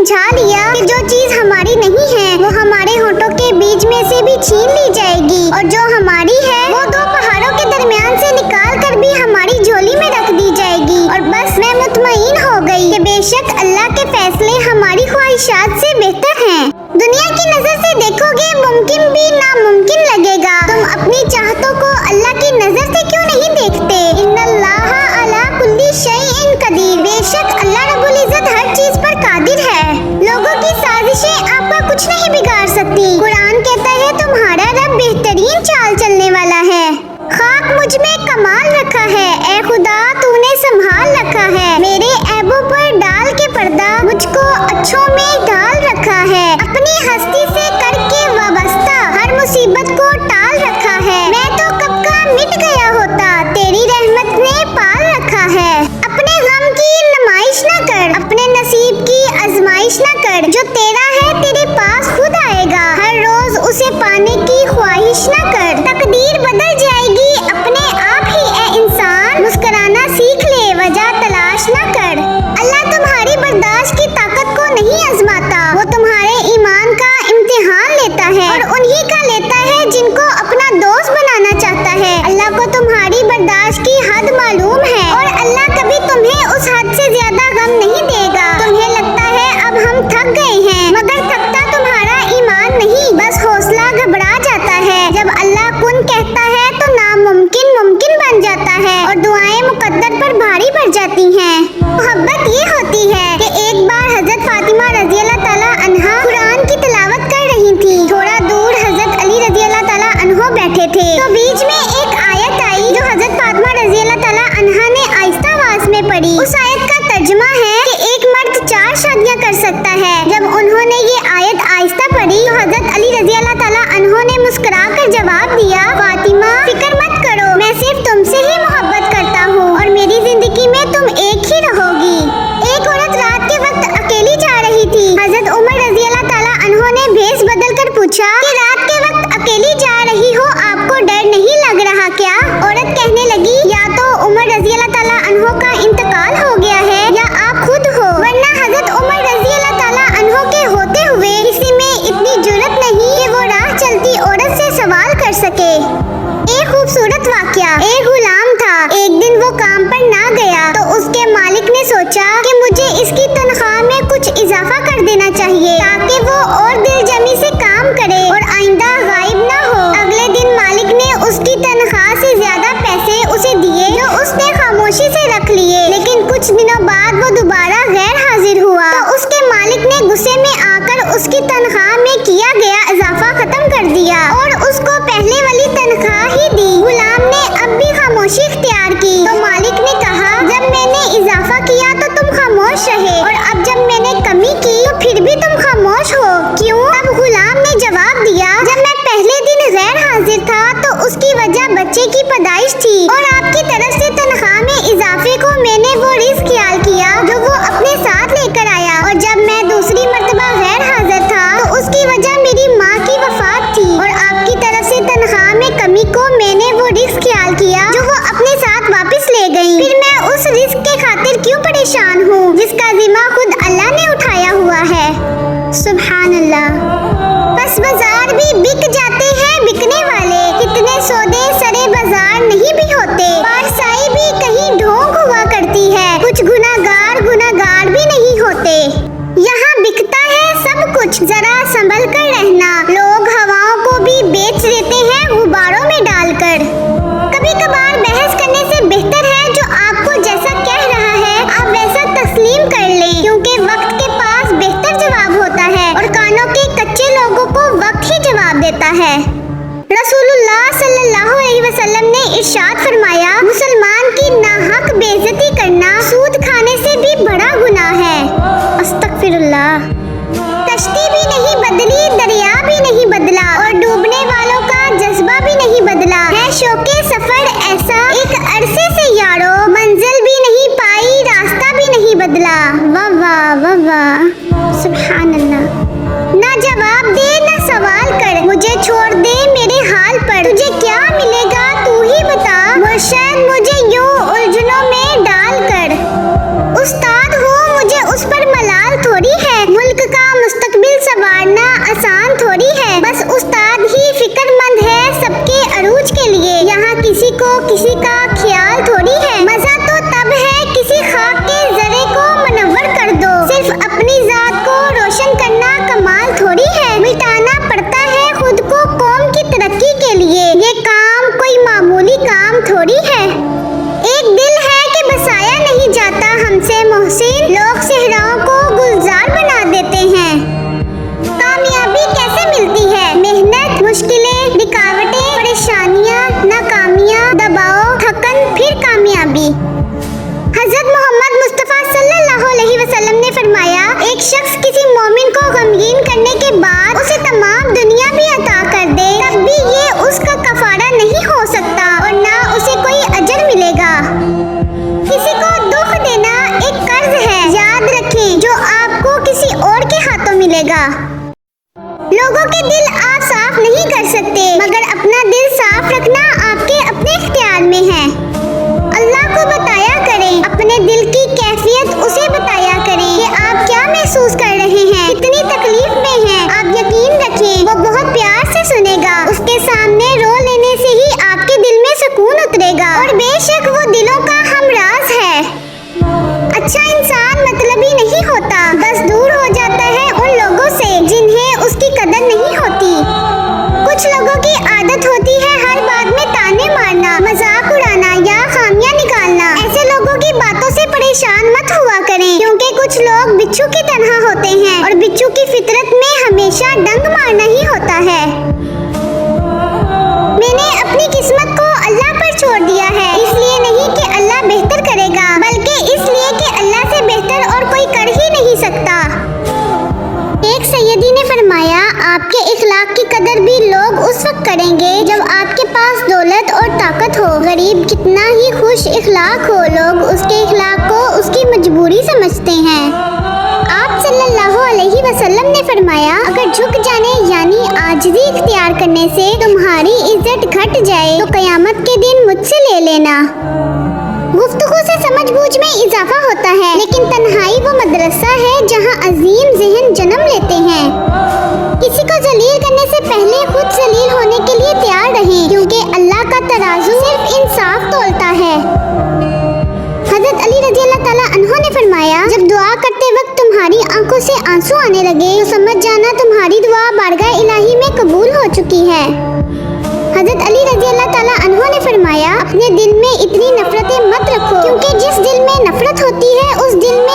समझा दिया कि जो चीज हमारी नहीं है वो हमारे होठों के बीच में से भी छीन ली जाएगी और जो हमारी है वो दो पहाड़ों के दरमियान से निकाल कर भी हमारी झोली में रख दी जाएगी। और बस मैं मुतमईन हो गई कि बेशक अल्लाह के फैसले हमारी ख्वाहिशात से बेहतर हैं। दुनिया की नजर से देखोगे मुमकिन भी नामुमकिन लगेगा। तुम अपनी चाहतों को अल्लाह की नजर से क्यों नहीं देखते? इन्नल्लाह अला कुल्ली शैइन कदीर। बेशक अल्लाह रब्बुल इज्जत हर चीज पर कादिर है। लोगों की साजिशें आपका कुछ नहीं बिगाड़ सकती। कुरान कहता है तुम्हारा रब बेहतरीन चाल चलने वाला है। खाक मुझ में कमाल रखा है, ए खुदा तूने संभाल रखा है। मेरे ऐबों पर डाल के पर्दा मुझको अच्छों में ढाल रखा है। अपनी हस्ती से करके वाबस्ता हर मुसीबत को टाल रखा है। मैं तो कब का मिट गया होता, तेरी रहमत ने पाल रखा है। अपने गम की नुमाइश न कर, अपने नसीब की आजमाइश न कर। जो तेरा है तेरे पास खुद आएगा, हर रोज उसे पाने की ख्वाहिश न कर। तकदीर बदल जाएगी अपने आप ही ए इंसान, मुस्कुराना सीख ले वजह तलाश न कर। अल्लाह तुम्हारी बर्दाश्त की ताकत को नहीं आजमाता, वो तुम्हारे ईमान का इम्तिहान लेता है और उन्हीं का लेता है जिनको अपना दोस्त बनाना चाहता है। अल्लाह को तुम्हारी बर्दाश्त की हद मालूम है और अल्लाह कभी तुम्हें उस हद से ज्यादा गम नहीं देगा। तुम्हें लगता है अब हम थक गए हैं, मगर थकता तुम्हारा ईमान नहीं, बस हौसला घबरा जाता है। जब अल्लाह कुन कहता है तो नामुमकिन मुमकिन बन जाता है और दुआएं मुकद्दर पर भारी पड़ जाती हैं। मोहब्बत ये होती है कि एक बार हजरत फातिमा रजी अल्लाह ताला अन्हा कुरान की तिलावत कर रही थी। थोड़ा दूर हजरत अली रजी अल्लाह ताला अन्हो बैठे थे, तो बीच में एक आयत आई जो हजरत फातिमा रजी अल्लाह ताला अन्हा ने आहिस्ता आवाज में पढ़ी। उस आयत का तर्जुमा है कि एक मर्द 4 शादियां कर सकता है। जब उन्होंने ये आयत आहिस्ता पढ़ी तो हजरत अली रजी अल्लाह ताला अन्हो ने मुस्कुरा कर जवाब दिया, फातिमा फिक्र मत करो, मैं सिर्फ तुमसे ही मोहब्बत करता हूँ और मेरी जिंदगी में तुम एक ही रहोगी। एक औरत रात के वक्त अकेली जा रही थी। हजरत उमर रजी अल्लाह ताला अन्हो ने भेष बदल कर पूछा कि रात के वक्त अकेली जा रही हो, आपको डर नहीं लग रहा क्या? औरत कहने लगी, या तो उमर रजी अल्लाह ताला अन्हो का इंतकाल हो गया है या आप खुद हो, वरना हजरत उमर रजी अल्लाह ताला अन्हो के होते हुए किसी में इतनी जुर्रत नहीं कि वो राह चलती औरत से सवाल कर सके। एक खूबसूरत वाकया, एक गुलाम था। एक दिन वो काम पर ना गया तो उसके मालिक ने सोचा कि मुझे इसकी तनख्वाह में कुछ इजाफा कर देना चाहिए ताकि वो और दिलजमी से काम करे और आइंदा गायब ना हो। अगले दिन मालिक ने उसकी तनख्वाह से ज्यादा पैसे उसे दिए जो उसने खामोशी से रख लिए। लेकिन कुछ दिनों बाद वो दोबारा गैर हाजिर हुआ तो उसके मालिक ने गुस्से में आकर उसकी तनख्वाह में किया गया इजाफा खत्म कर दिया और उसको पहले वाली तनख्वाह ही दी। गुलाम ने अब भी खामोशी इख्तियार की तो मालिक ने कहा, जब मैंने इजाफा किया तो तुम खामोश रहे और अब जब मैंने कमी की तो फिर भी तुम खामोश हो, क्यों? तब गुलाम ने जवाब दिया, जब मैं पहले दिन गैर हाजिर था तो उसकी वजह बच्चे की पैदाइश थी और आपकी तरफ से तनख्वाह में इजाफे को मैंने वो रिस्क ख्याल किया जो वो अपने साथ लेकर आया और जब मैं दूसरी मर्तबा गैर हाजिर था तो उसकी वजह मेरी माँ की वफात थी और आपकी तरफ से तनख्वाह में कमी को मैंने वो रिस्क ख्याल किया जो वो अपने साथ वापस ले गई। फिर मैं उस रिस्क के खातिर क्यों परेशान हूँ जिसका जिम्मा खुद अल्लाह ने उठाया हुआ है। सुभान अल्लाह। बस बाजार भी बिक जाते हैं बिकने वाले, कितने सौदे सरे बाजार नहीं भी होते। पारसाई भी कहीं ढोंग हुआ करती है, कुछ गुनाहगार भी नहीं होते। यहाँ बिकता है सब कुछ, जरा संभल कर रहना। लोग हवाओं को भी बेच देते हैं गुब्बारों में डालकर। कभी कभार बहस करने से बेहतर है जो आपको जैसा कह रहा है आप वैसा तस्लीम कर लें, क्योंकि वक्त के पास बेहतर जवाब होता है और कानों के कच्चे लोगों को वक्त ही जवाब देता है। रसूलुल्लाह सल्लल्लाहु अलैहि वसल्लम ने इरशाद फरमाया, मुसलमान की नाहक बेइज्जती करना सूद खाने से भी बड़ा गुनाह है। अस्तगफिरुल्लाह। कश्ती भी नहीं बदली, दरिया भी नहीं बदला और डूबने वालों का जज्बा भी नहीं बदला है। शौके सफर ऐसा एक अरसे से यारो, मंजिल भी नहीं पाई, रास्ता भी नहीं बदला। वाह वाह वाह वाह, सुभान अल्लाह। ना जवाब दे ना सवाल कर, मुझे छोड़ दे मेरे हाल पर, तुझे क्या मिलेगा तू ही बता, मुर्शिद मुझे यूं उलझनों में डाल कर। उस्ताद हो मुझे उस पर मलाल थोड़ी है, मुल्क एक शख्स किसी मोमिन को गमगीन करने के बाद उसे तमाम दुनिया भी अता कर दे, तब भी ये उसका कफारा नहीं हो सकता और ना उसे कोई अजर मिलेगा। किसी को दुख देना एक कर्ज है, याद रखें, जो आपको किसी और के हाथों मिलेगा। लोगों के दिल आप साफ नहीं कर सकते, मगर अपना दिल साफ रखना आपके अपने इख्तियार में है। अल्लाह को बताया करें, अपने दिल की कैफियत उसे बताया करें कि आप क्या महसूस कर रहे हैं, कितनी तकलीफ में हैं। आप यकीन रखें, वो बहुत प्यार से सुनेगा। उसके सामने रो लेने से ही आपके दिल में सुकून उतरेगा और बेशक वो दिलों का हमराज है। अच्छा इंसान मतलबी नहीं होता, बस दूर हो जाता है उन लोगों से जिन्हें उसकी कदर नहीं होती। कुछ लोगों की आदत होती है हर बात में ताने मारना, मजाक उड़ाना या खामियां निकालना। ऐसे लोगों की बातों से परेशान मत हुआ करें, क्योंकि कुछ लोग बिच्छू की तरह होते हैं और बिच्छू की फितरत में हमेशा डंक मारना ही होता है। मैंने अपनी किस्मत को अल्लाह पर छोड़ दिया है, इसलिए नहीं कि अल्लाह बेहतर करेगा, बल्कि इसलिए कि अल्लाह से बेहतर और कोई कर ही नहीं सकता। एक सैयदी ने फरमाया, आपके इखलाक की कदर भी लोग उस वक्त करेंगे जब आपके पास दौलत और ताकत हो। गरीब कितना ही खुश इखलाक हो, लोग उसके इखलाक को उसकी मजबूरी समझते हैं। आप सल्लल्लाहु अलैहि वसल्लम ने फरमाया, अगर झुक जाने यानी आजिज़ी इख्तियार करने से तुम्हारी इज्जत घट जाए तो कयामत के दिन मुझसे ले लेना। गुफ्तगू से समझ बूझ में इजाफा होता है, लेकिन तन्हाई वो मदरसा है जहाँ अजीम ज़हन जन्म लेते हैं। किसी को जलील करने से पहले खुद जलील होने के लिए तैयार रहें, क्योंकि अल्लाह का तराजू सिर्फ इंसाफ तोलता है। हज़रत अली रज़ी अल्लाह ताला अन्हो ने फरमाया, जब दुआ करते वक्त तुम्हारी आंखों से आंसू आने लगे तो समझ जाना तुम्हारी दुआ बारगाह इलाही में कबूल हो चुकी है। हज़रत अली रज़ी अल्लाह ताला अन्हो ने फरमाया, अपने दिल में इतनी नफरतें मत रखो, क्योंकि जिस दिल में नफरत होती है उस दिल में